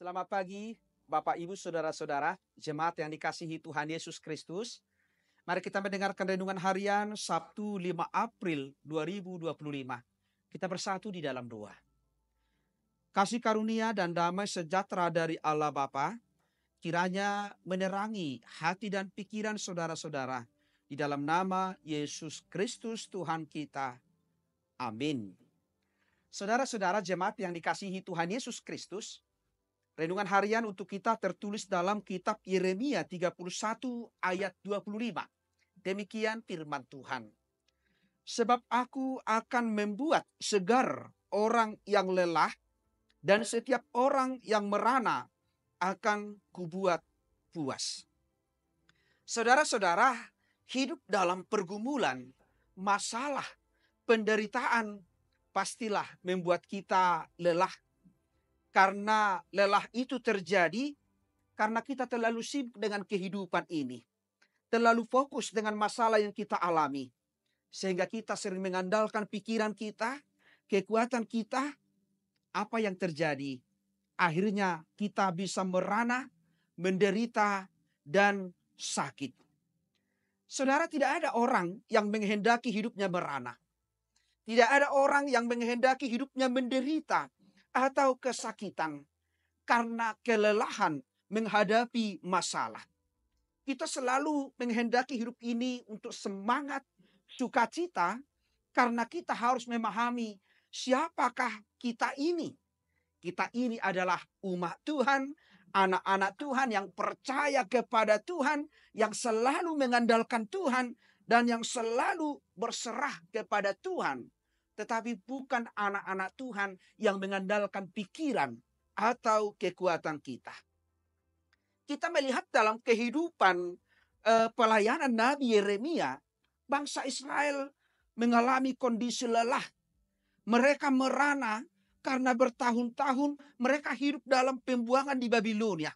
Selamat pagi, Bapak, Ibu, Saudara-saudara, jemaat yang dikasihi Tuhan Yesus Kristus. Mari kita mendengarkan renungan harian Sabtu 5 April 2025. Kita bersatu di dalam doa. Kasih karunia dan damai sejahtera dari Allah Bapa kiranya menerangi hati dan pikiran saudara-saudara di dalam nama Yesus Kristus Tuhan kita. Amin. Saudara-saudara jemaat yang dikasihi Tuhan Yesus Kristus, renungan harian untuk kita tertulis dalam kitab Yeremia 31 ayat 25. Demikian firman Tuhan. Sebab aku akan membuat segar orang yang lelah dan setiap orang yang merana akan kubuat puas. Saudara-saudara, hidup dalam pergumulan, masalah, penderitaan pastilah membuat kita lelah. Karena lelah itu terjadi karena kita terlalu sibuk dengan kehidupan ini. Terlalu fokus dengan masalah yang kita alami. Sehingga kita sering mengandalkan pikiran kita, kekuatan kita. Apa yang terjadi? Akhirnya kita bisa merana, menderita, dan sakit. Saudara, tidak ada orang yang menghendaki hidupnya merana. Tidak ada orang yang menghendaki hidupnya menderita atau kesakitan karena kelelahan menghadapi masalah. Kita selalu menghendaki hidup ini untuk semangat, sukacita, karena kita harus memahami siapakah kita ini. Kita ini adalah umat Tuhan, anak-anak Tuhan yang percaya kepada Tuhan, yang selalu mengandalkan Tuhan, dan yang selalu berserah kepada Tuhan. Tetapi bukan anak-anak Tuhan yang mengandalkan pikiran atau kekuatan kita. Kita melihat dalam kehidupan pelayanan Nabi Yeremia, bangsa Israel mengalami kondisi lelah. Mereka merana karena bertahun-tahun mereka hidup dalam pembuangan di Babilonia.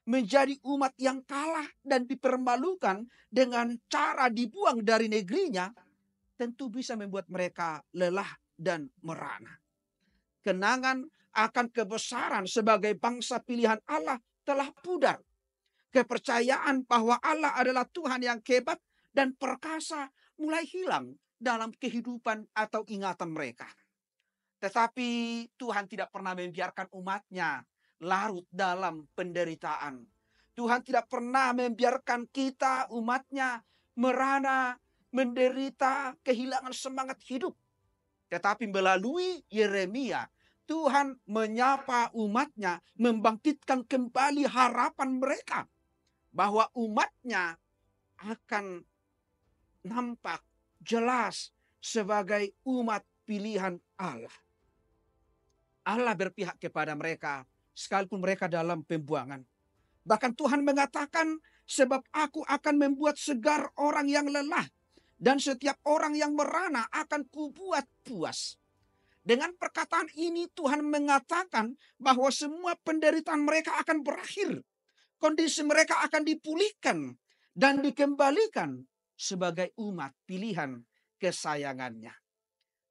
Menjadi umat yang kalah dan dipermalukan dengan cara dibuang dari negerinya, tentu bisa membuat mereka lelah dan merana. Kenangan akan kebesaran sebagai bangsa pilihan Allah telah pudar. Kepercayaan bahwa Allah adalah Tuhan yang hebat dan perkasa mulai hilang dalam kehidupan atau ingatan mereka. Tetapi Tuhan tidak pernah membiarkan umatnya larut dalam penderitaan. Tuhan tidak pernah membiarkan kita umatnya merana, menderita, kehilangan semangat hidup. Tetapi melalui Yeremia, Tuhan menyapa umatnya, membangkitkan kembali harapan mereka. Bahwa umatnya akan nampak jelas sebagai umat pilihan Allah. Allah berpihak kepada mereka, sekalipun mereka dalam pembuangan. Bahkan Tuhan mengatakan, sebab aku akan membuat segar orang yang lelah, dan setiap orang yang merana akan kubuat puas. Dengan perkataan ini Tuhan mengatakan bahwa semua penderitaan mereka akan berakhir. Kondisi mereka akan dipulihkan dan dikembalikan sebagai umat pilihan kesayangannya.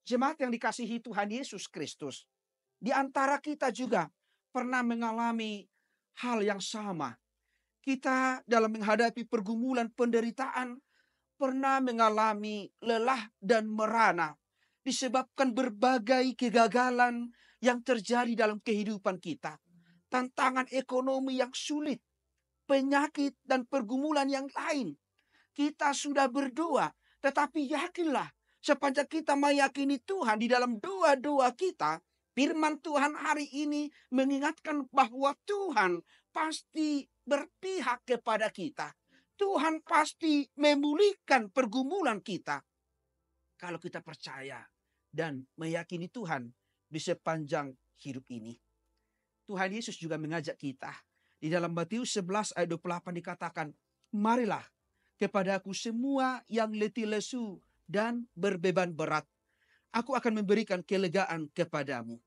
Jemaat yang dikasihi Tuhan Yesus Kristus, di antara kita juga pernah mengalami hal yang sama. Kita dalam menghadapi pergumulan penderitaan pernah mengalami lelah dan merana disebabkan berbagai kegagalan yang terjadi dalam kehidupan kita. Tantangan ekonomi yang sulit, penyakit dan pergumulan yang lain. Kita sudah berdoa, tetapi yakinlah sepanjang kita meyakini Tuhan di dalam doa-doa kita, firman Tuhan hari ini mengingatkan bahwa Tuhan pasti berpihak kepada kita. Tuhan pasti memulihkan pergumulan kita. Kalau kita percaya dan meyakini Tuhan di sepanjang hidup ini. Tuhan Yesus juga mengajak kita. Di dalam Matius 11 ayat 28 dikatakan, marilah kepadaku semua yang letih lesu dan berbeban berat. Aku akan memberikan kelegaan kepadamu.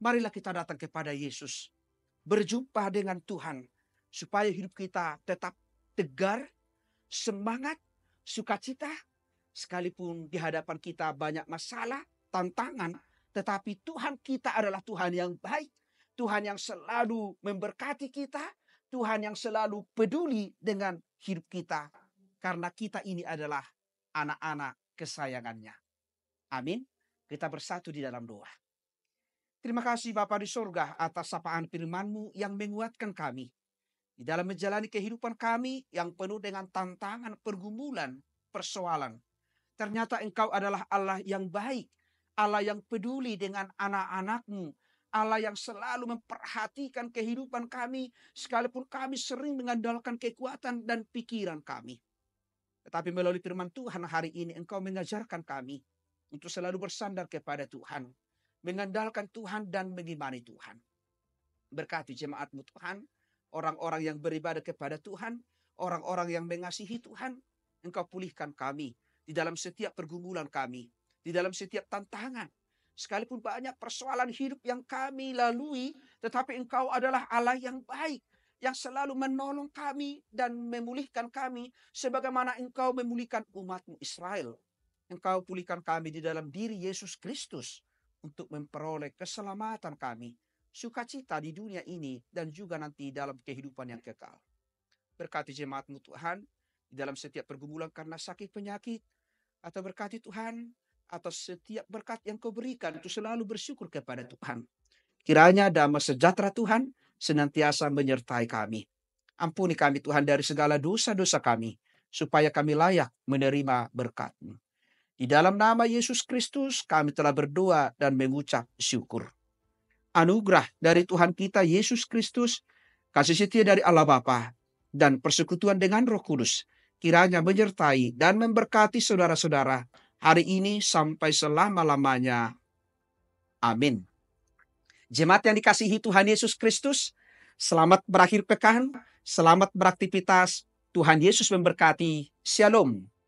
Marilah kita datang kepada Yesus. Berjumpa dengan Tuhan. Supaya hidup kita tetap tegar, semangat, sukacita. Sekalipun di hadapan kita banyak masalah, tantangan. Tetapi Tuhan kita adalah Tuhan yang baik. Tuhan yang selalu memberkati kita, Tuhan yang selalu peduli dengan hidup kita. Karena kita ini adalah anak-anak kesayangannya. Amin. Kita bersatu di dalam doa. Terima kasih Bapa di surga atas sapaan firman-Mu yang menguatkan kami di dalam menjalani kehidupan kami yang penuh dengan tantangan, pergumulan, persoalan. Ternyata Engkau adalah Allah yang baik, Allah yang peduli dengan anak-anak-Mu, Allah yang selalu memperhatikan kehidupan kami, sekalipun kami sering mengandalkan kekuatan dan pikiran kami. Tetapi melalui firman Tuhan hari ini Engkau mengajarkan kami untuk selalu bersandar kepada Tuhan, mengandalkan Tuhan dan mengimani Tuhan. Berkati jemaat-Mu Tuhan, orang-orang yang beribadah kepada Tuhan, orang-orang yang mengasihi Tuhan. Engkau pulihkan kami di dalam setiap pergumulan kami, di dalam setiap tantangan. Sekalipun banyak persoalan hidup yang kami lalui, tetapi Engkau adalah Allah yang baik, yang selalu menolong kami dan memulihkan kami sebagaimana Engkau memulihkan umat-Mu Israel. Engkau pulihkan kami di dalam diri Yesus Kristus untuk memperoleh keselamatan kami, sukacita di dunia ini dan juga nanti dalam kehidupan yang kekal. Berkati jemaat-Mu Tuhan di dalam setiap pergumulan karena sakit penyakit, atau berkati Tuhan atas setiap berkat yang Kau berikan untuk selalu bersyukur kepada Tuhan. Kiranya damai sejahtera Tuhan senantiasa menyertai kami. Ampuni kami Tuhan dari segala dosa-dosa kami, supaya kami layak menerima berkat-Mu. Di dalam nama Yesus Kristus kami telah berdoa dan mengucap syukur. Anugerah dari Tuhan kita Yesus Kristus, kasih setia dari Allah Bapa, dan persekutuan dengan Roh Kudus kiranya menyertai dan memberkati saudara-saudara hari ini sampai selama-lamanya. Amin. Jemaat yang dikasihi Tuhan Yesus Kristus, selamat berakhir pekan, selamat beraktivitas. Tuhan Yesus memberkati. Shalom.